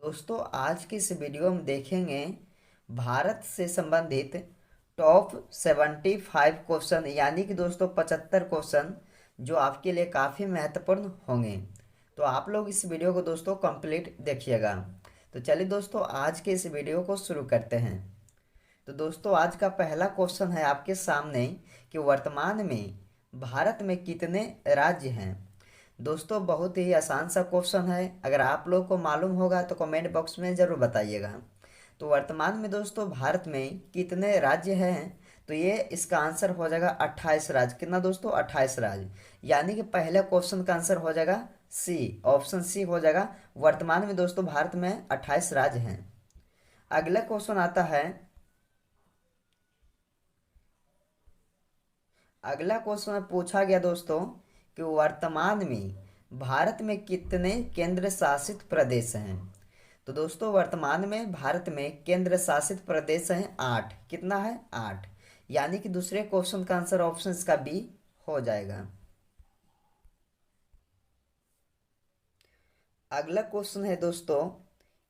दोस्तों आज की इस वीडियो में देखेंगे भारत से संबंधित टॉप 75 क्वेश्चन, यानी कि दोस्तों 75 क्वेश्चन जो आपके लिए काफ़ी महत्वपूर्ण होंगे। तो आप लोग इस वीडियो को दोस्तों कंप्लीट देखिएगा। तो चलिए दोस्तों आज के इस वीडियो को शुरू करते हैं। तो दोस्तों आज का पहला क्वेश्चन है आपके सामने कि वर्तमान में भारत में कितने राज्य हैं। दोस्तों बहुत ही आसान सा क्वेश्चन है, अगर आप लोग को मालूम होगा तो कमेंट बॉक्स में ज़रूर बताइएगा। तो वर्तमान में दोस्तों भारत में कितने राज्य हैं, तो ये इसका आंसर हो जाएगा 28 राज्य। कितना दोस्तों? 28 राज्य। यानी कि पहले क्वेश्चन का आंसर हो जाएगा सी, ऑप्शन सी हो जाएगा। वर्तमान में दोस्तों भारत में 28 राज्य हैं। अगला क्वेश्चन आता है, अगला क्वेश्चन पूछा गया दोस्तों कि वर्तमान में भारत में कितने केंद्र शासित प्रदेश हैं। तो दोस्तों वर्तमान में भारत में केंद्र शासित प्रदेश हैं 8। कितना है? 8। यानी कि दूसरे क्वेश्चन का आंसर ऑप्शन इसका बी हो जाएगा। अगला क्वेश्चन है दोस्तों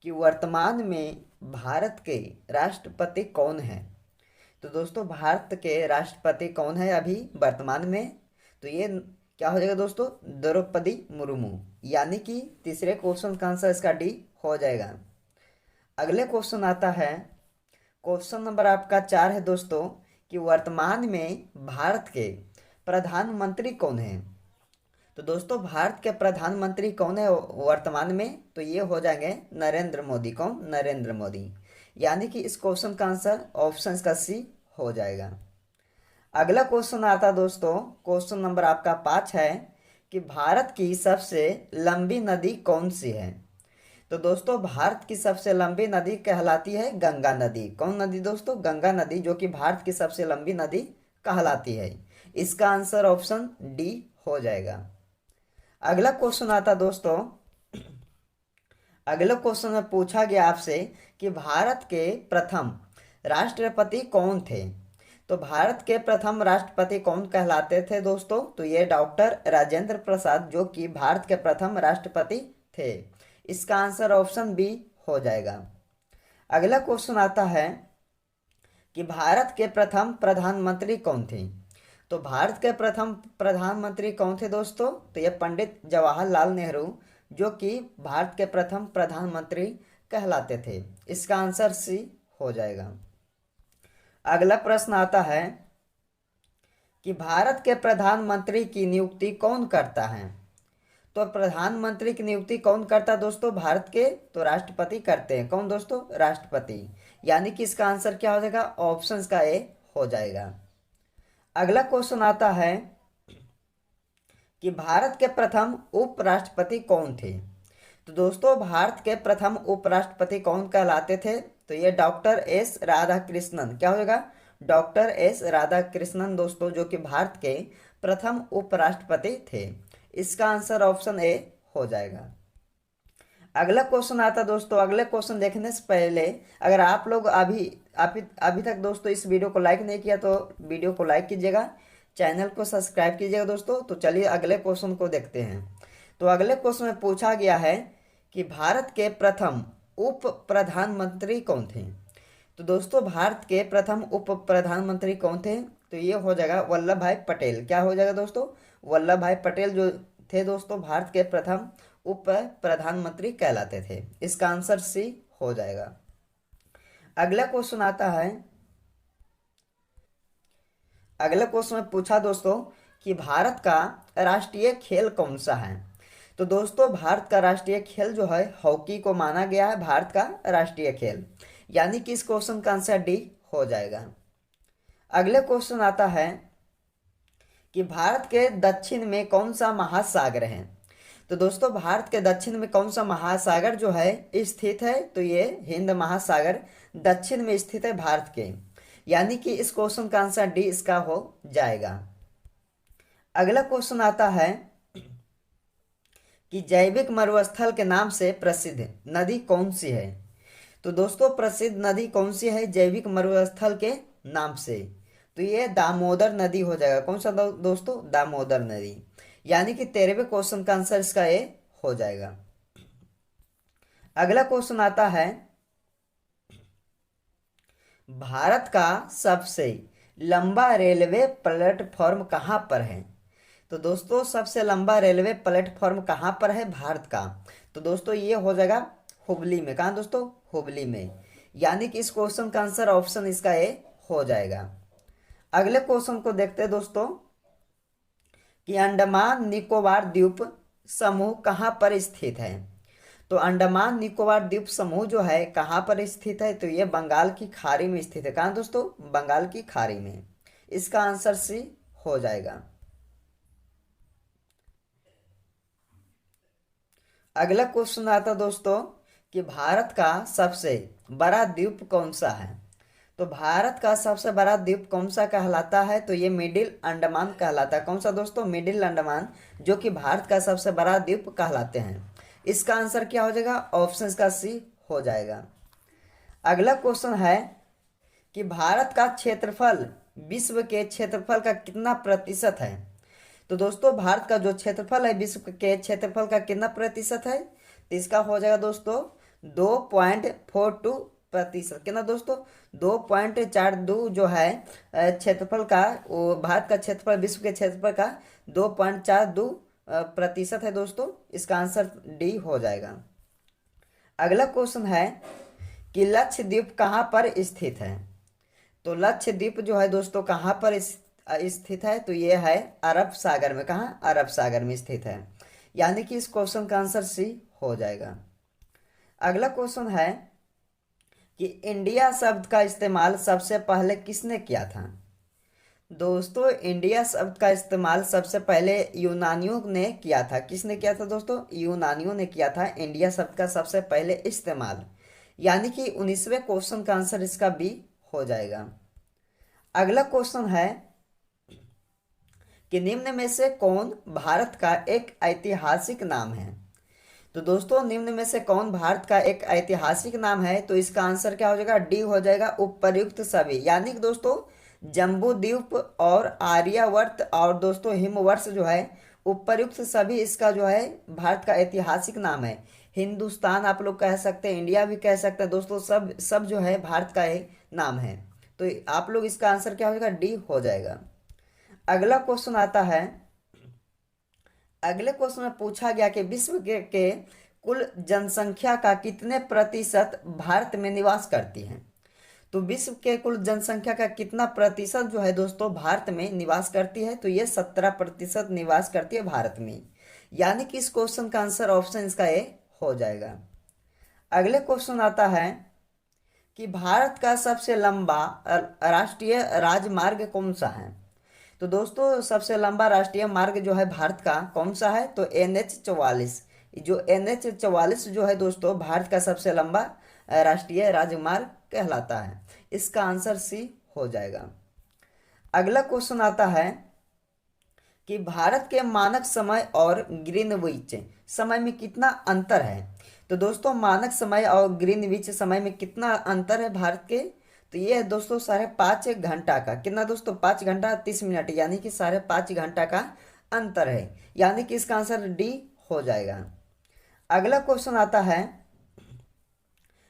कि वर्तमान में भारत के राष्ट्रपति कौन है। तो दोस्तों भारत के राष्ट्रपति कौन है अभी वर्तमान में? तो ये क्या हो जाएगा दोस्तों? द्रौपदी मुर्मू। यानी कि तीसरे क्वेश्चन का आंसर इसका डी हो जाएगा। अगले क्वेश्चन आता है, क्वेश्चन नंबर आपका 4 है दोस्तों कि वर्तमान में भारत के प्रधानमंत्री कौन है। तो दोस्तों भारत के प्रधानमंत्री कौन है वर्तमान में? तो ये हो जाएंगे नरेंद्र मोदी। कौन? नरेंद्र मोदी। यानी कि इस क्वेश्चन का आंसर ऑप्शन का सी हो जाएगा। अगला क्वेश्चन आता दोस्तों, क्वेश्चन नंबर आपका 5 है कि भारत की सबसे लंबी नदी कौन सी है। तो दोस्तों भारत की सबसे लंबी नदी कहलाती है गंगा नदी। कौन नदी दोस्तों? गंगा नदी, जो कि भारत की सबसे लंबी नदी कहलाती है। इसका आंसर ऑप्शन डी हो जाएगा। अगला क्वेश्चन आता दोस्तों, अगले क्वेश्चन में पूछा गया आपसे कि भारत के प्रथम राष्ट्रपति कौन थे। तो भारत के प्रथम राष्ट्रपति कौन कहलाते थे दोस्तों? तो ये डॉक्टर राजेंद्र प्रसाद, जो कि भारत के प्रथम राष्ट्रपति थे। इसका आंसर ऑप्शन बी हो जाएगा। अगला क्वेश्चन आता है कि भारत के प्रथम प्रधानमंत्री कौन थे। तो भारत के प्रथम प्रधानमंत्री कौन थे दोस्तों? तो ये पंडित जवाहरलाल नेहरू, जो कि भारत के प्रथम प्रधानमंत्री कहलाते थे। इसका आंसर सी हो जाएगा। अगला प्रश्न आता है कि भारत के प्रधानमंत्री की नियुक्ति कौन करता है। तो प्रधानमंत्री की नियुक्ति कौन करता है दोस्तों भारत के? तो राष्ट्रपति करते हैं। कौन दोस्तों? राष्ट्रपति। यानी कि इसका आंसर क्या हो जाएगा? ऑप्शन का ए हो जाएगा। अगला क्वेश्चन आता है कि भारत के प्रथम उपराष्ट्रपति कौन थे। तो दोस्तों भारत के प्रथम उपराष्ट्रपति कौन कहलाते थे? तो ये डॉक्टर एस राधाकृष्णन। क्या हो जाएगा? डॉक्टर एस राधाकृष्णन दोस्तों, जो कि भारत के प्रथम उपराष्ट्रपति थे। इसका आंसर ऑप्शन ए हो जाएगा। अगला क्वेश्चन आता दोस्तों, अगले क्वेश्चन देखने से पहले अगर आप लोग अभी तक दोस्तों इस वीडियो को लाइक नहीं किया तो वीडियो को लाइक कीजिएगा, चैनल को सब्सक्राइब कीजिएगा दोस्तों। तो चलिए अगले क्वेश्चन को देखते हैं। तो अगले क्वेश्चन में पूछा गया है कि भारत के प्रथम उप प्रधानमंत्री कौन थे। तो दोस्तों भारत के प्रथम उप प्रधानमंत्री कौन थे? तो ये हो जाएगा वल्लभ भाई पटेल। क्या हो जाएगा दोस्तों? वल्लभ भाई पटेल जो थे दोस्तों भारत के प्रथम उप प्रधानमंत्री कहलाते थे। इसका आंसर सी हो जाएगा। अगला क्वेश्चन आता है, अगला क्वेश्चन में पूछा दोस्तों कि भारत का राष्ट्रीय खेल कौन सा है। तो दोस्तों भारत का राष्ट्रीय खेल जो है हॉकी को माना गया है भारत का राष्ट्रीय खेल। यानी कि इस क्वेश्चन का आंसर डी हो जाएगा। अगले क्वेश्चन आता है कि भारत के दक्षिण में कौन सा महासागर है। तो दोस्तों भारत के दक्षिण में कौन सा महासागर जो है स्थित है? तो ये हिंद महासागर दक्षिण में स्थित है भारत के। यानी कि इस क्वेश्चन का आंसर डी इसका हो जाएगा। अगला क्वेश्चन आता है कि जैविक मरुस्थल के नाम से प्रसिद्ध नदी कौन सी है। तो दोस्तों प्रसिद्ध नदी कौन सी है जैविक मरुस्थल के नाम से? तो ये दामोदर नदी हो जाएगा। कौन सा दोस्तों? दामोदर नदी। यानी कि 13वें क्वेश्चन का आंसर इसका ए हो जाएगा। अगला क्वेश्चन आता है, भारत का सबसे लंबा रेलवे प्लेटफॉर्म कहाँ पर है? तो दोस्तों सबसे लंबा रेलवे प्लेटफॉर्म कहाँ पर है भारत का? तो दोस्तों ये हो जाएगा हुबली में। कहाँ दोस्तों? हुबली में। यानी कि इस क्वेश्चन का आंसर ऑप्शन इसका ए हो जाएगा। अगले क्वेश्चन को देखते हैं दोस्तों कि अंडमान निकोबार द्वीप समूह कहाँ पर स्थित है? तो अंडमान निकोबार द्वीप समूह जो है कहाँ पर स्थित है? तो ये बंगाल की खाड़ी में स्थित है। कहाँ दोस्तों? बंगाल की खाड़ी में। इसका आंसर सी हो जाएगा। अगला क्वेश्चन आता दोस्तों कि भारत का सबसे बड़ा द्वीप कौन सा है? तो भारत का सबसे बड़ा द्वीप कौन सा कहलाता है? तो ये मिडिल अंडमान कहलाता है। कौन सा दोस्तों? मिडिल अंडमान, जो कि भारत का सबसे बड़ा द्वीप कहलाते हैं। इसका आंसर क्या हो जाएगा? ऑप्शन का सी हो जाएगा। अगला क्वेश्चन है कि भारत का क्षेत्रफल विश्व के क्षेत्रफल का कितना प्रतिशत है? तो दोस्तों भारत का जो क्षेत्रफल है विश्व के क्षेत्रफल का कितना प्रतिशत है? तो इसका हो जाएगा दोस्तों 2.42%। कितना दोस्तों? 2.42 जो है क्षेत्रफल का, वो भारत का क्षेत्रफल विश्व के क्षेत्रफल का 2.42% है दोस्तों। इसका आंसर डी हो जाएगा। अगला क्वेश्चन है कि लक्षद्वीप कहाँ पर स्थित है? तो लक्षद्वीप जो है दोस्तों कहाँ पर स्थित है? तो ये है अरब सागर में। कहाँ? अरब सागर में स्थित है। यानी कि इस क्वेश्चन का आंसर सी हो जाएगा। अगला क्वेश्चन है कि इंडिया शब्द का इस्तेमाल सबसे पहले किसने किया था? दोस्तों इंडिया शब्द का इस्तेमाल सबसे पहले यूनानियों ने किया था। किसने किया था दोस्तों? यूनानियों ने किया था इंडिया शब्द का सबसे पहले इस्तेमाल। यानी कि 19वें क्वेश्चन का आंसर इसका बी हो जाएगा। अगला क्वेश्चन है कि निम्न में से कौन भारत का एक ऐतिहासिक नाम है? तो दोस्तों निम्न में से कौन भारत का एक ऐतिहासिक नाम है? तो इसका आंसर क्या हो जाएगा? डी हो जाएगा, उपर्युक्त सभी। यानी कि दोस्तों जम्बू द्वीप और आर्यावर्त और दोस्तों हिमवर्ष जो है, उपर्युक्त सभी इसका जो है भारत का ऐतिहासिक नाम है। हिंदुस्तान आप लोग कह सकते हैं, इंडिया भी कह सकते हैं दोस्तों, सब सब जो है भारत का एक नाम है। तो आप लोग इसका आंसर क्या हो जाएगा? डी हो जाएगा। अगला क्वेश्चन आता है, अगले क्वेश्चन में पूछा गया कि विश्व के कुल जनसंख्या का कितने प्रतिशत भारत में निवास करती है? तो विश्व के कुल जनसंख्या का कितना प्रतिशत जो है दोस्तों भारत में निवास करती है? तो ये 17% निवास करती है भारत में। यानी कि इस क्वेश्चन का आंसर ऑप्शन इसका ए हो जाएगा। अगले क्वेश्चन आता है कि भारत का सबसे लंबा राष्ट्रीय राजमार्ग कौन सा है? तो दोस्तों सबसे लंबा राष्ट्रीय मार्ग जो है भारत का कौन सा है? तो NH 44। जो NH 44 जो है दोस्तों भारत का सबसे लंबा राष्ट्रीय राजमार्ग कहलाता है। इसका आंसर सी हो जाएगा। अगला क्वेश्चन आता है कि भारत के मानक समय और ग्रीनविच समय में कितना अंतर है? तो दोस्तों मानक समय और ग्रीनविच समय में कितना अंतर है भारत के? तो ये है दोस्तों 5.5 घंटा का। कितना दोस्तों? 5 घंटा 30 मिनट, यानी कि 5.5 घंटा का अंतर है। यानी कि इसका आंसर डी हो जाएगा। अगला क्वेश्चन आता है,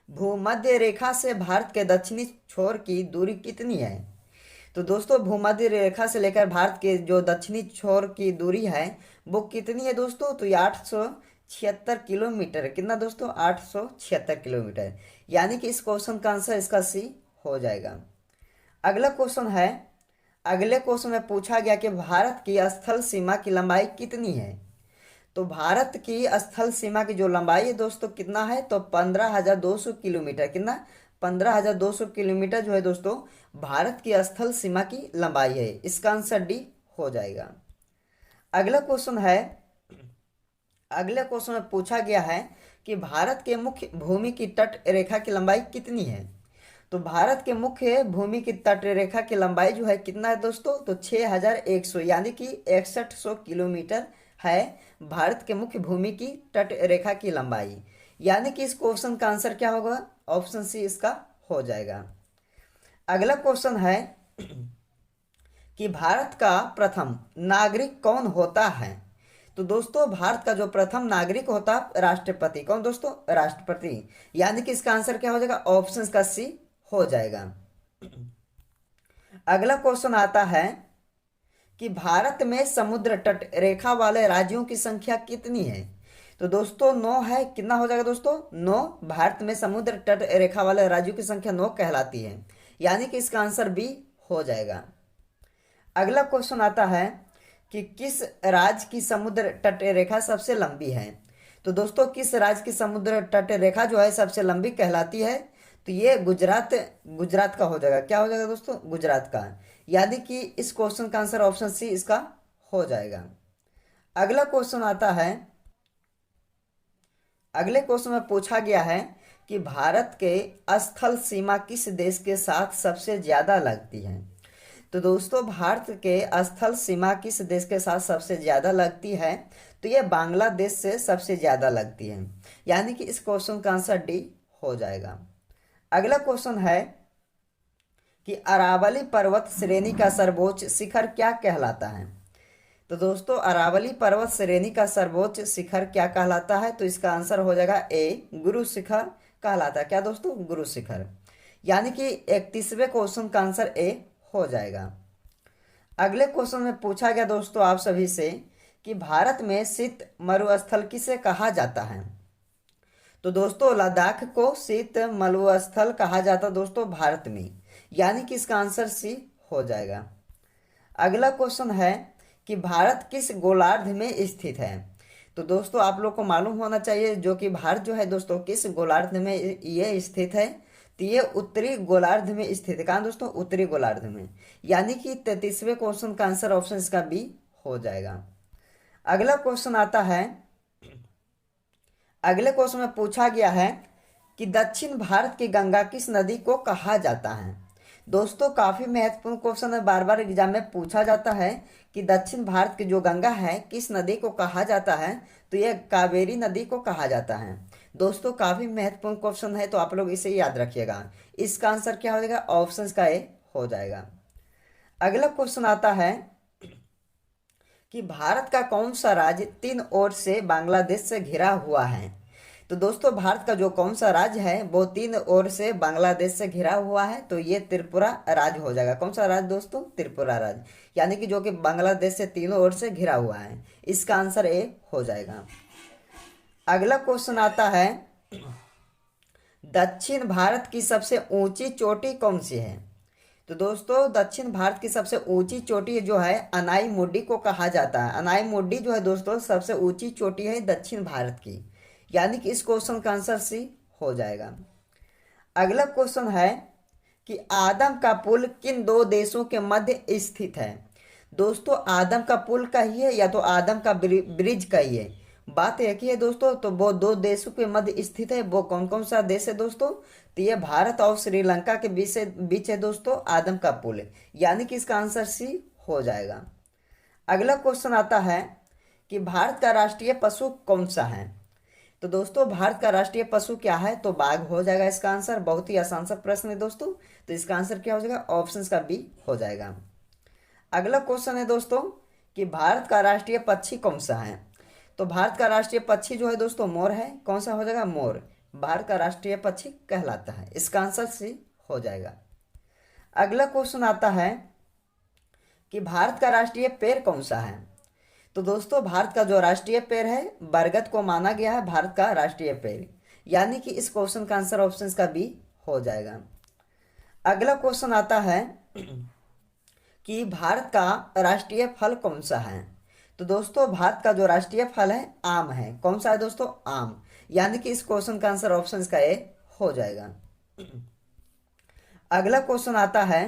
भूमध्य रेखा से भारत के दक्षिणी छोर की दूरी कितनी है? तो दोस्तों भूमध्य रेखा से लेकर भारत के जो दक्षिणी छोर की दूरी है वो कितनी है दोस्तों? तो ये 876 किलोमीटर। कितना दोस्तों? 876 किलोमीटर। यानी कि इस क्वेश्चन का आंसर इसका सी हो जाएगा। अगला क्वेश्चन है, अगले क्वेश्चन में पूछा गया कि भारत की स्थल सीमा की लंबाई कितनी है? तो भारत की स्थल सीमा की जो लंबाई है दोस्तों कितना है? तो 15,200 किलोमीटर। कितना? 15,200 किलोमीटर जो है दोस्तों भारत की स्थल सीमा की लंबाई है। इसका आंसर डी हो जाएगा। अगला क्वेश्चन है, अगले क्वेश्चन में पूछा गया है कि भारत के मुख्य भूमि की तट रेखा की लंबाई कितनी है? तो भारत के मुख्य भूमि की तट रेखा की लंबाई जो है कितना है दोस्तों? तो 6,100, यानी कि 6100 किलोमीटर है भारत के मुख्य भूमि की तट रेखा की लंबाई। यानी कि इस क्वेश्चन का आंसर क्या होगा? ऑप्शन सी इसका हो जाएगा। अगला क्वेश्चन है कि भारत का प्रथम नागरिक कौन होता है? तो दोस्तों भारत का जो प्रथम नागरिक होता राष्ट्रपति, कौन दोस्तों? राष्ट्रपति। यानी कि इसका आंसर क्या हो जाएगा? ऑप्शन का सी हो जाएगा। अगला क्वेश्चन आता है कि भारत में समुद्र तट रेखा वाले राज्यों की संख्या कितनी है? तो दोस्तों 9 है। कितना हो जाएगा दोस्तों? 9। भारत में समुद्र तट रेखा वाले राज्यों की संख्या 9 कहलाती है, यानी कि इसका आंसर बी हो जाएगा। अगला क्वेश्चन आता है कि किस राज्य की समुद्र तट रेखा सबसे लंबी है? तो दोस्तों किस राज्य की समुद्र तट रेखा जो है सबसे लंबी कहलाती है? तो ये गुजरात का हो जाएगा। क्या हो जाएगा दोस्तों? गुजरात का। यानी कि इस क्वेश्चन का आंसर ऑप्शन सी इसका हो जाएगा। अगला क्वेश्चन आता है, अगले क्वेश्चन में पूछा गया है कि भारत के स्थल सीमा किस देश के साथ सबसे ज्यादा लगती है? तो दोस्तों भारत के स्थल सीमा किस देश के साथ सबसे ज्यादा लगती है? तो ये बांग्लादेश से सबसे ज्यादा लगती है, यानी कि इस क्वेश्चन का आंसर डी हो जाएगा। अगला क्वेश्चन है कि अरावली पर्वत श्रेणी का सर्वोच्च शिखर क्या कहलाता है? तो दोस्तों अरावली पर्वत श्रेणी का सर्वोच्च शिखर क्या कहलाता है? तो इसका आंसर हो जाएगा ए, गुरु शिखर कहलाता है। क्या दोस्तों? गुरु शिखर। यानी कि 31वें क्वेश्चन का आंसर ए हो जाएगा। अगले क्वेश्चन में पूछा गया दोस्तों आप सभी से कि भारत में शीत मरुस्थल किसे कहा जाता है? तो दोस्तों लद्दाख को शीत मरुस्थल कहा जाता है दोस्तों भारत में, यानी कि इसका आंसर सी हो जाएगा। अगला क्वेश्चन है कि भारत किस गोलार्ध में स्थित है? तो दोस्तों आप लोग को मालूम होना चाहिए जो कि भारत जो है दोस्तों किस गोलार्ध में ये स्थित है? तो ये उत्तरी गोलार्ध में स्थित है। कहाँ दोस्तों? उत्तरी गोलार्ध में। यानी कि 33वें क्वेश्चन का आंसर ऑप्शन इसका बी हो जाएगा। अगला क्वेश्चन आता है, अगले क्वेश्चन में पूछा गया है कि दक्षिण भारत की गंगा किस नदी को कहा जाता है? दोस्तों काफी महत्वपूर्ण क्वेश्चन है, बार बार एग्जाम में पूछा जाता है कि दक्षिण भारत की जो गंगा है किस नदी को कहा जाता है? तो यह कावेरी नदी को कहा जाता है। दोस्तों काफी महत्वपूर्ण क्वेश्चन है, तो आप लोग इसे याद रखिएगा। इसका आंसर क्या हो जाएगा? ऑप्शन का ए हो जाएगा। अगला क्वेश्चन आता है कि भारत का कौन सा राज्य 3 ओर से बांग्लादेश से घिरा हुआ है? तो दोस्तों भारत का जो कौन सा राज्य है वो 3 ओर से बांग्लादेश से घिरा हुआ है? तो ये त्रिपुरा राज्य हो जाएगा। कौन सा राज्य दोस्तों? त्रिपुरा राज्य। यानी कि जो कि बांग्लादेश से तीनों ओर से घिरा हुआ है। इसका आंसर ए हो जाएगा। अगला क्वेश्चन आता है, दक्षिण भारत की सबसे ऊंची चोटी कौन सी है? तो दोस्तों दक्षिण भारत की सबसे ऊंची चोटी जो है अनाई मुड्डी को कहा जाता है। अनाई मुड्डी जो है दोस्तों सबसे ऊंची चोटी है दक्षिण भारत की, यानी कि इस क्वेश्चन का आंसर सी हो जाएगा। अगला क्वेश्चन है कि आदम का पुल किन 2 देशों के मध्य स्थित है? दोस्तों आदम का पुल का ही है या तो आदम का ब्रिज का ही है? बात एक ही है दोस्तों। तो वो 2 देशों के मध्य स्थित है। वो कौन कौन सा देश है दोस्तों? तो ये भारत और श्रीलंका के बीच है दोस्तों आदम का पुल, यानी कि इसका आंसर सी हो जाएगा। अगला क्वेश्चन आता है कि भारत का राष्ट्रीय पशु कौन सा है? तो दोस्तों भारत का राष्ट्रीय पशु क्या है? तो बाघ हो जाएगा इसका आंसर। बहुत ही आसान सा प्रश्न है दोस्तों, तो इसका आंसर क्या हो जाएगा? ऑप्शन का बी हो जाएगा। अगला क्वेश्चन है दोस्तों कि भारत का राष्ट्रीय पक्षी कौन सा है? तो भारत का राष्ट्रीय पक्षी जो है दोस्तों मोर है। कौन सा हो जाएगा? मोर भारत का राष्ट्रीय पक्षी कहलाता है। इसका आंसर सी हो जाएगा। अगला क्वेश्चन आता है कि भारत का राष्ट्रीय पेड़ कौन सा है? तो दोस्तों भारत का जो राष्ट्रीय पेड़ है बरगद को माना गया है भारत का राष्ट्रीय पेड़, यानी कि इस क्वेश्चन का आंसर ऑप्शन का बी हो जाएगा। अगला क्वेश्चन आता है कि भारत का राष्ट्रीय फल कौन सा है? तो दोस्तों भारत का जो राष्ट्रीय फल है आम है। कौन सा है दोस्तों? आम। यानी कि इस क्वेश्चन का आंसर ऑप्शन का ए हो जाएगा। अगला क्वेश्चन आता है,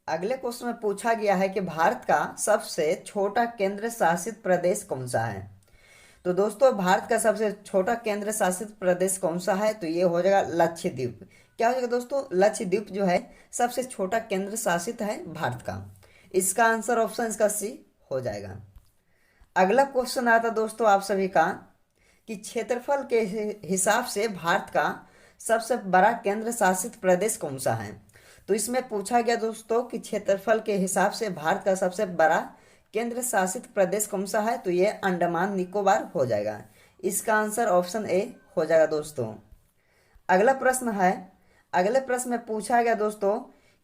अगले क्वेश्चन में पूछा गया है कि भारत का सबसे छोटा केंद्र शासित प्रदेश कौन सा है? तो दोस्तों भारत का सबसे छोटा केंद्र शासित प्रदेश कौन सा है? तो ये हो जाएगा लक्षद्वीप। क्या हो जाएगा दोस्तों? लक्षद्वीप जो है सबसे छोटा केंद्र शासित है भारत का। इसका आंसर ऑप्शन इसका सी हो जाएगा। अगला क्वेश्चन आता दोस्तों आप सभी का कि क्षेत्रफल के हिसाब से भारत का सबसे बड़ा केंद्र शासित प्रदेश कौन सा है? तो इसमें पूछा गया दोस्तों कि क्षेत्रफल के हिसाब से भारत का सबसे बड़ा केंद्र शासित प्रदेश कौन सा है? तो ये अंडमान निकोबार हो जाएगा। इसका आंसर ऑप्शन ए हो जाएगा दोस्तों। अगला प्रश्न है, अगले प्रश्न में पूछा गया दोस्तों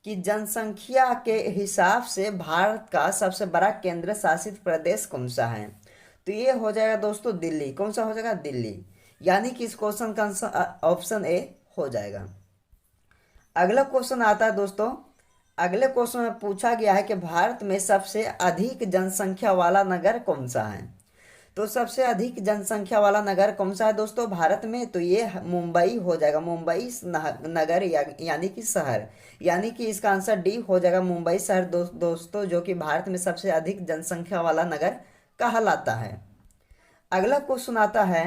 कि जनसंख्या के हिसाब से भारत का सबसे बड़ा केंद्र शासित प्रदेश कौन सा है? तो ये हो जाएगा दोस्तों दिल्ली। कौन सा हो जाएगा? दिल्ली। यानी कि इस क्वेश्चन का आंसर ऑप्शन ए हो जाएगा। अगला क्वेश्चन आता है दोस्तों, अगले क्वेश्चन में पूछा गया है कि भारत में सबसे अधिक जनसंख्या वाला नगर कौन सा है? तो सबसे अधिक जनसंख्या वाला नगर कौन सा है दोस्तों भारत में? तो ये मुंबई हो जाएगा। मुंबई नगर यानी कि शहर, यानी कि इसका आंसर डी हो जाएगा, मुंबई शहर दोस्तों, जो कि भारत में सबसे अधिक जनसंख्या वाला नगर कहलाता है। अगला क्वेश्चन आता है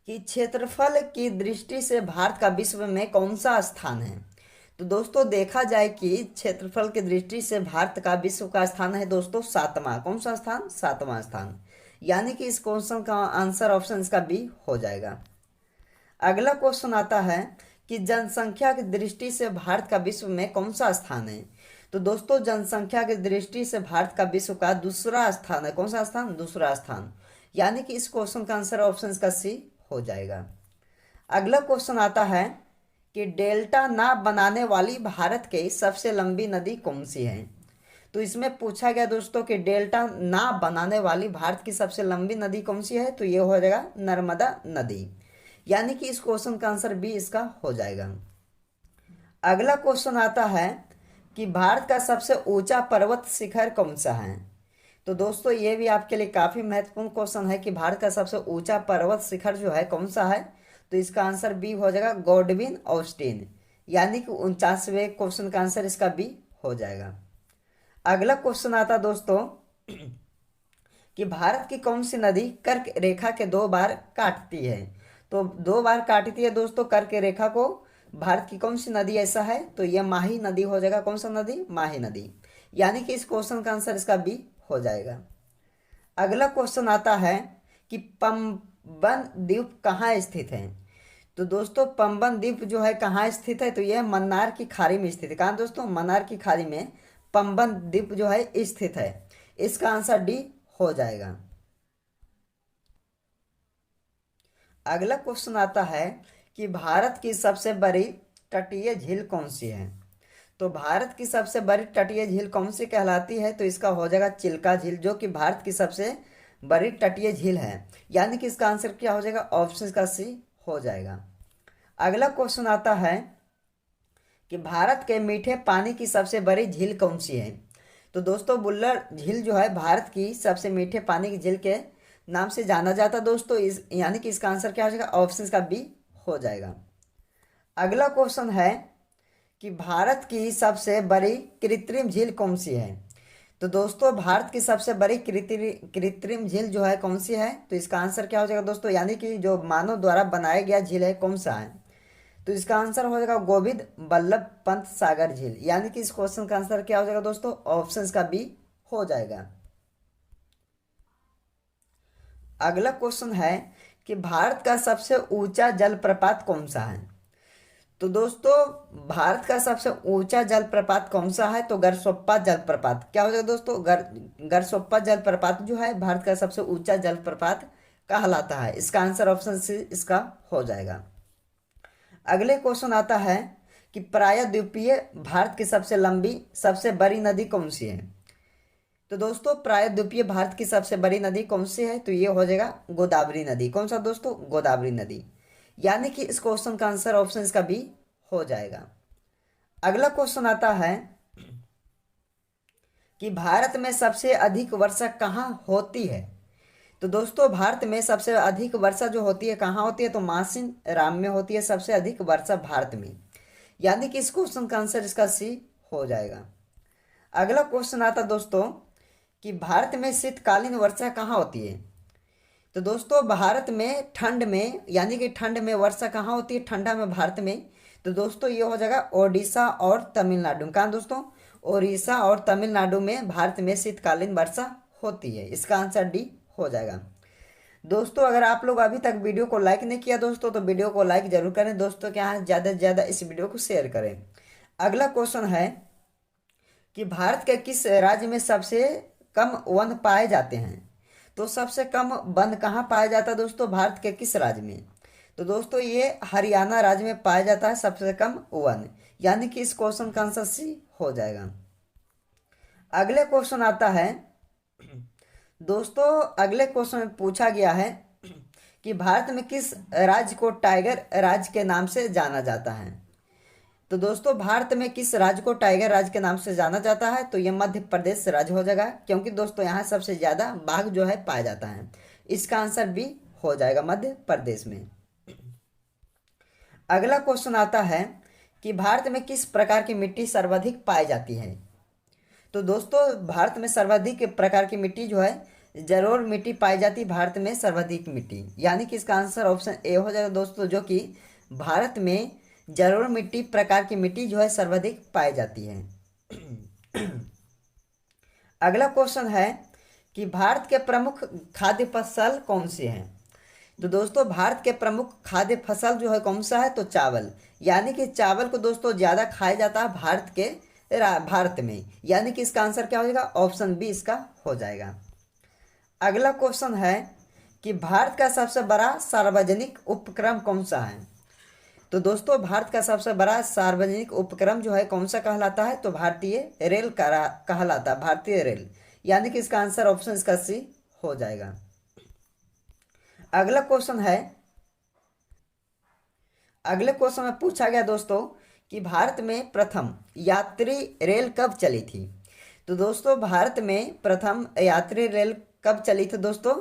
कि क्षेत्रफल की दृष्टि से भारत का विश्व में कौन सा स्थान है? तो दोस्तों देखा जाए कि क्षेत्रफल की दृष्टि से भारत का विश्व का स्थान है दोस्तों सातवां। कौन सा स्थान? सातवां स्थान। यानी कि इस क्वेश्चन का आंसर ऑप्शन इसका बी हो जाएगा। अगला क्वेश्चन आता है कि जनसंख्या की दृष्टि से भारत का विश्व में कौन सा स्थान है? तो दोस्तों जनसंख्या की दृष्टि से भारत का विश्व का दूसरा स्थान है। कौन सा स्थान? दूसरा स्थान। यानी कि इस क्वेश्चन का आंसर ऑप्शन इसका सी हो जाएगा। अगला क्वेश्चन आता है कि डेल्टा नाप बनाने वाली भारत की सबसे लंबी नदी कौन सी है? तो इसमें पूछा गया दोस्तों कि डेल्टा नाप बनाने वाली भारत की सबसे लंबी नदी कौन सी है? तो ये हो जाएगा नर्मदा नदी। यानी कि इस क्वेश्चन का आंसर बी इसका हो जाएगा। अगला क्वेश्चन आता है कि भारत का सबसे ऊंचा पर्वत शिखर कौन सा है? तो दोस्तों ये भी आपके लिए काफी महत्वपूर्ण क्वेश्चन है कि भारत का सबसे ऊंचा पर्वत शिखर जो है कौन सा है? तो इसका आंसर बी हो जाएगा, गॉडविन ऑस्टिन। यानी कि 49वें क्वेश्चन का आंसर इसका बी हो जाएगा। अगला क्वेश्चन आता दोस्तों कि भारत की कौन सी नदी कर्क रेखा के 2 बार काटती है? तो 2 बार काटती है दोस्तों कर्क रेखा को। भारत की कौन सी नदी ऐसा है? तो यह माही नदी हो जाएगा। कौन सा नदी? माही नदी। यानी कि इस क्वेश्चन का आंसर इसका बी हो जाएगा। अगला क्वेश्चन आता है कि पंबन द्वीप कहाँ स्थित है? तो दोस्तों पंबन द्वीप जो है कहाँ स्थित है? तो यह मन्नार की खाड़ी में स्थित है। कहाँ दोस्तों? मन्नार की खाड़ी में पंबन द्वीप जो है स्थित है। इसका आंसर डी हो जाएगा। अगला क्वेश्चन आता है कि भारत की सबसे बड़ी तटीय झील कौन सी है? तो भारत की सबसे बड़ी तटीय झील कौन सी कहलाती है? तो इसका हो जाएगा चिल्का झील, जो कि भारत की सबसे बड़ी तटीय झील है। यानी कि इसका आंसर क्या हो जाएगा? ऑप्शन का सी हो जाएगा। अगला क्वेश्चन आता है कि भारत के मीठे पानी की सबसे बड़ी झील कौन सी है? तो दोस्तों बुल्लर झील जो है भारत की सबसे मीठे पानी की झील के नाम से जाना जाता है दोस्तों। यानी कि इसका आंसर क्या हो जाएगा? ऑप्शन का बी हो जाएगा। अगला क्वेश्चन है कि भारत की सबसे बड़ी कृत्रिम झील कौन सी है? तो दोस्तों भारत की सबसे बड़ी कृत्रिम झील जो है कौन सी है? तो इसका आंसर क्या हो जाएगा दोस्तों? यानी कि जो मानव द्वारा बनाया गया झील है कौन सा है? तो इसका आंसर हो जाएगा गोविंद बल्लभ पंत सागर झील। यानी कि इस क्वेश्चन का आंसर क्या हो जाएगा दोस्तों? ऑप्शन का बी हो जाएगा। अगला क्वेश्चन है कि भारत का सबसे ऊंचा जलप्रपात कौन सा है? तो दोस्तों भारत का सबसे ऊंचा जलप्रपात कौन सा है? तो गरसोप्पा जलप्रपात। क्या हो जाएगा दोस्तों? गरसोप्पा जलप्रपात जो है भारत का सबसे ऊंचा जलप्रपात कहलाता है। इसका आंसर ऑप्शन सी इसका हो जाएगा। अगले क्वेश्चन आता है कि प्रायद्वीपीय भारत की सबसे लंबी सबसे बड़ी नदी कौन सी है? तो दोस्तों प्रायद्वीपीय भारत की सबसे बड़ी नदी कौन सी है? तो ये हो जाएगा गोदावरी नदी। कौन सा दोस्तों? गोदावरी नदी। यानी कि इस क्वेश्चन का आंसर ऑप्शन इसका बी हो जाएगा। अगला क्वेश्चन आता है कि भारत में सबसे अधिक वर्षा कहाँ होती है? तो दोस्तों भारत में सबसे अधिक वर्षा जो होती है कहाँ होती है? तो मासिन राम में होती है सबसे अधिक वर्षा भारत में। यानी कि इस क्वेश्चन का आंसर इसका सी हो जाएगा। अगला क्वेश्चन आता दोस्तों कि भारत में शीतकालीन वर्षा कहाँ होती है? तो दोस्तों भारत में ठंड में, यानी कि ठंड में वर्षा कहाँ होती है? ठंडा में भारत में। तो दोस्तों ये हो जाएगा ओडिशा और तमिलनाडु। कहाँ दोस्तों? ओडिशा और तमिलनाडु में भारत में शीतकालीन वर्षा होती है। इसका आंसर डी हो जाएगा। दोस्तों अगर आप लोग अभी तक वीडियो को लाइक नहीं किया दोस्तों तो वीडियो को लाइक जरूर करें दोस्तों के यहाँ ज़्यादा से ज़्यादा इस वीडियो को शेयर करें। अगला क्वेश्चन है कि भारत के किस राज्य में सबसे कम वन पाए जाते हैं? तो सबसे कम वन कहाँ पाया जाता है दोस्तों, भारत के किस राज्य में? तो दोस्तों ये हरियाणा राज्य में पाया जाता है सबसे कम वन, यानी कि इस क्वेश्चन का आंसर सी हो जाएगा। अगले क्वेश्चन आता है दोस्तों, अगले क्वेश्चन में पूछा गया है कि भारत में किस राज्य को टाइगर राज्य के नाम से जाना जाता है? तो दोस्तों भारत में किस राज्य को टाइगर राज्य के नाम से जाना जाता है? तो ये मध्य प्रदेश राज्य हो जाएगा, क्योंकि दोस्तों यहाँ सबसे ज़्यादा बाघ जो है पाया जाता है। इसका आंसर बी हो जाएगा, मध्य प्रदेश में। अगला क्वेश्चन आता है कि भारत में किस प्रकार की मिट्टी सर्वाधिक पाई जाती है? तो दोस्तों भारत में सर्वाधिक प्रकार की मिट्टी जो है जलोढ़ मिट्टी पाई जाती है, भारत में सर्वाधिक मिट्टी, यानी कि इसका आंसर ऑप्शन ए हो जाएगा दोस्तों, जो कि भारत में जलोढ़ मिट्टी प्रकार की मिट्टी जो है सर्वाधिक पाई जाती है। अगला क्वेश्चन है कि भारत के प्रमुख खाद्य फसल कौन सी है? तो दोस्तों भारत के प्रमुख खाद्य फसल जो है कौन सा है? तो चावल, यानी कि चावल को दोस्तों ज़्यादा खाया जाता है भारत में, यानी कि इसका आंसर क्या हो जाएगा, ऑप्शन बी इसका हो जाएगा। अगला क्वेश्चन है कि भारत का सबसे बड़ा सार्वजनिक उपक्रम कौन सा है? तो दोस्तों भारत का सबसे बड़ा सार्वजनिक उपक्रम जो है कौन सा कहलाता है? तो भारतीय रेल कहलाता है, भारतीय रेल, यानी कि इसका आंसर ऑप्शन इसका सी हो जाएगा। अगला क्वेश्चन है, अगले क्वेश्चन में पूछा गया दोस्तों कि भारत में प्रथम यात्री रेल कब चली थी? तो दोस्तों भारत में प्रथम यात्री रेल कब चली थी दोस्तों?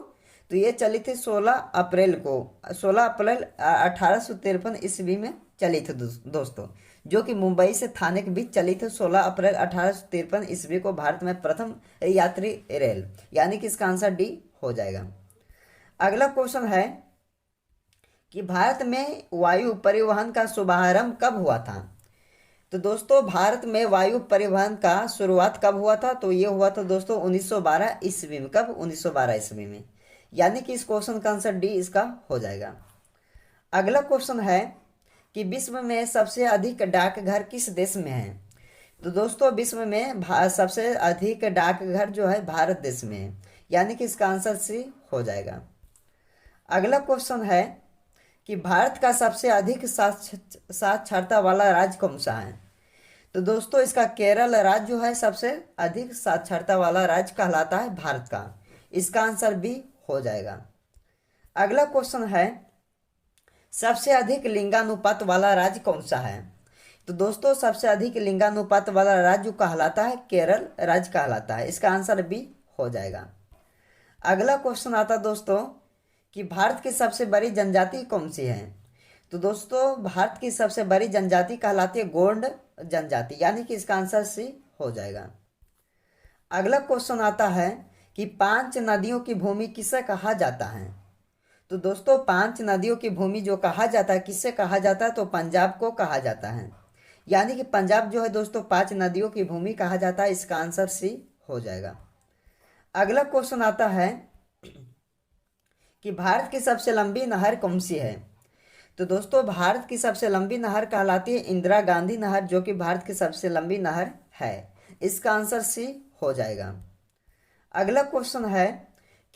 तो ये चली थी 16 अप्रैल को, 16 अप्रैल 1853 ईस्वी में चली थी दोस्तों, जो कि मुंबई से थाने के बीच चली थी 16 अप्रैल 1853 ईस्वी को भारत में प्रथम यात्री रेल, यानी कि इसका आंसर डी हो जाएगा। अगला क्वेश्चन है कि भारत में वायु परिवहन का शुभारंभ कब हुआ था? तो दोस्तों भारत में वायु परिवहन का शुरुआत कब हुआ था? तो ये हुआ था दोस्तों 1912 ईस्वी में। कब? 1912 ईस्वी में, यानी कि इस क्वेश्चन का आंसर डी इसका हो जाएगा। अगला क्वेश्चन है कि विश्व में सबसे अधिक डाकघर किस देश में है? तो दोस्तों विश्व में सबसे अधिक डाकघर जो है भारत देश में है, यानी कि इसका आंसर सी हो जाएगा। अगला क्वेश्चन है कि भारत का सबसे अधिक साक्षरता वाला राज्य कौन सा है? तो दोस्तों इसका केरल राज्य जो है सबसे अधिक साक्षरता वाला राज्य कहलाता है भारत का, इसका आंसर बी हो जाएगा। अगला क्वेश्चन है सबसे अधिक लिंगानुपात वाला राज्य कौन सा है? तो दोस्तों सबसे अधिक लिंगानुपात वाला राज्य कहलाता है केरल राज्य कहलाता है, इसका आंसर बी हो जाएगा। अगला क्वेश्चन आता दोस्तों कि भारत की सबसे बड़ी जनजाति कौन सी है? तो दोस्तों भारत की सबसे बड़ी जनजाति कहलाती है गोंड जनजाति, यानी कि इसका आंसर सी हो जाएगा। अगला क्वेश्चन आता है कि 5 नदियों की भूमि किसे कहा जाता है? तो दोस्तों 5 नदियों की भूमि जो कहा जाता है किससे कहा जाता है? तो पंजाब को कहा जाता है, यानी कि पंजाब जो है दोस्तों 5 नदियों की भूमि कहा जाता है, इसका आंसर सी हो जाएगा। अगला क्वेश्चन आता है कि भारत की सबसे लंबी नहर कौन सी है? तो दोस्तों भारत की सबसे लंबी नहर कहलाती है इंदिरा गांधी नहर, जो कि भारत की सबसे लंबी नहर है, इसका आंसर सी हो जाएगा। अगला क्वेश्चन है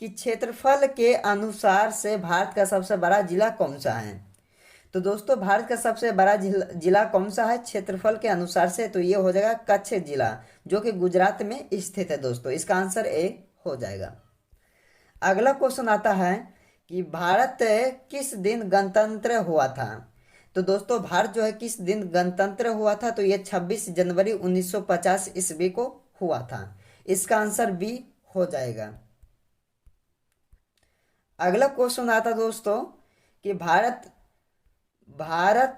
कि क्षेत्रफल के अनुसार से भारत का सबसे बड़ा जिला कौन सा है? तो दोस्तों भारत का सबसे बड़ा जिला कौन सा है क्षेत्रफल के अनुसार से? तो ये हो जाएगा कच्छ जिला, जो कि गुजरात में स्थित है दोस्तों, इसका आंसर ए हो जाएगा। अगला क्वेश्चन आता है कि भारत किस दिन गणतंत्र हुआ था? तो दोस्तों भारत जो है किस दिन गणतंत्र हुआ था? तो ये 26 जनवरी 1950 ईस्वी को हुआ था, इसका आंसर बी हो जाएगा। अगला क्वेश्चन आता दोस्तों कि भारत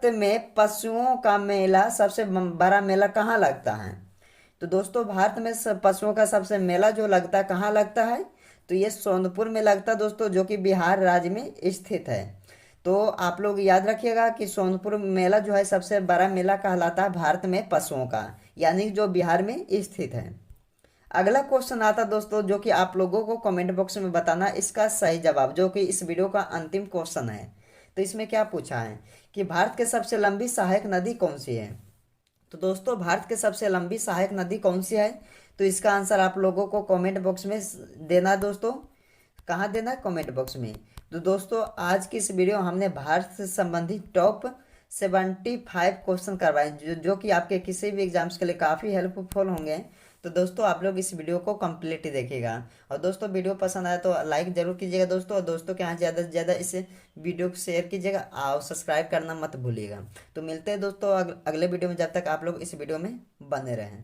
में पशुओं का मेला सबसे बड़ा मेला कहाँ लगता है? तो दोस्तों भारत में पशुओं का सबसे मेला जो लगता है कहाँ लगता है? तो ये सोनपुर में लगता है दोस्तों, जो कि बिहार राज्य में स्थित है। तो आप लोग याद रखिएगा कि सोनपुर मेला जो है सबसे बड़ा मेला कहलाता है भारत में पशुओं का, यानी जो बिहार में स्थित है। अगला क्वेश्चन आता दोस्तों, जो कि आप लोगों को कमेंट बॉक्स में बताना इसका सही जवाब, जो कि इस वीडियो का अंतिम क्वेश्चन है। तो इसमें क्या पूछा है कि भारत की सबसे लंबी सहायक नदी कौन सी है? तो दोस्तों भारत की सबसे लंबी सहायक नदी कौन सी है? तो इसका आंसर आप लोगों को कमेंट बॉक्स में देना है दोस्तों। कहाँ देना है? कमेंट बॉक्स में। तो दोस्तों आज की इस वीडियो हमने भारत से संबंधित टॉप 75 क्वेश्चन करवाए जो कि आपके किसी भी एग्जाम्स के लिए काफ़ी हेल्पफुल होंगे। तो दोस्तों आप लोग इस वीडियो को कंप्लीट देखिएगा। और दोस्तों वीडियो पसंद आया तो लाइक जरूर कीजिएगा दोस्तों, और दोस्तों के यहाँ ज़्यादा से ज़्यादा इस वीडियो को शेयर कीजिएगा और सब्सक्राइब करना मत भूलिएगा। तो मिलते हैं दोस्तों अगले वीडियो में, जब तक आप लोग इस वीडियो में बने रहें।